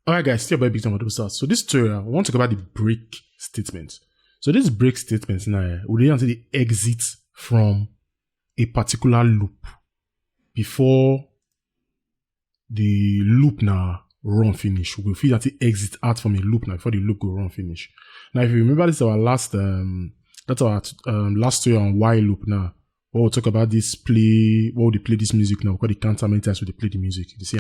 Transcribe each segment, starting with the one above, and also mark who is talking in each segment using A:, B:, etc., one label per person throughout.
A: Alright guys, still about big time auto start. So this tutorial, we want to talk about the break statement. So this break statement now will really until the exit from a particular loop before the loop now run finish. We will feel that it exit out from a loop now before the loop go run finish. Now if you remember, this is our last that's our last tutorial on while loop now. We'll talk about this play, what they play this music now, because they count how many times they play the music. You see,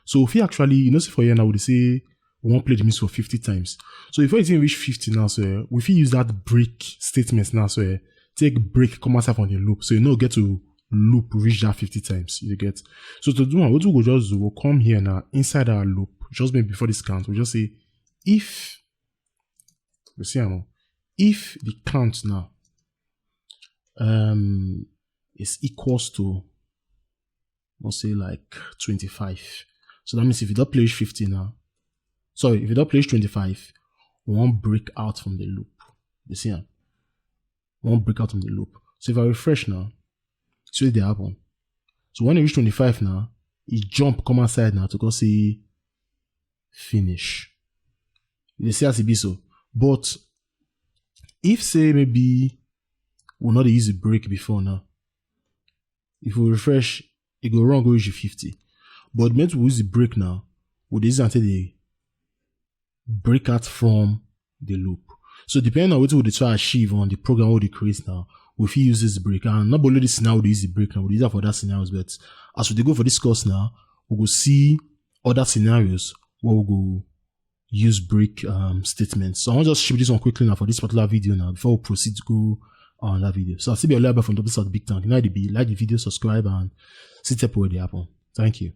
A: so if you actually, you know, see for here now, we say we won't play the music for 50 times. So if you reach 50 now, so if you use that break statement now, so take break, come outside from the loop. So you know, get to loop, reach that 50 times. You get. So to do what we'll just do, we'll come here now, inside our loop, just maybe before this count, we'll just say, if, you see now, if the count now, is equals to, let's say like 25. So that means if you don't play 50 now, sorry, if you don't play 25, we won't break out from the loop. You see, we won't break out from the loop. So if I refresh now, see what they happen. So when you reach 25 now, it jump, come outside now to go say finish. You see as it be so. But if say maybe we'll not use a break before now, if we refresh, it go wrong, go reach 50. But meant we use the break now, we'll use until they break out from the loop. So depending on what we try to achieve on the program what they create now, if you use this break, and not only this now we use the break now, we use that for that scenarios, but as we go for this course now, we will see other scenarios where we go use break statements. So I want to just ship this one quickly now for this particular video now before we proceed to go on that video. So I'll see you later from the big tank. Like the video, subscribe, and see where they happen. Thank you.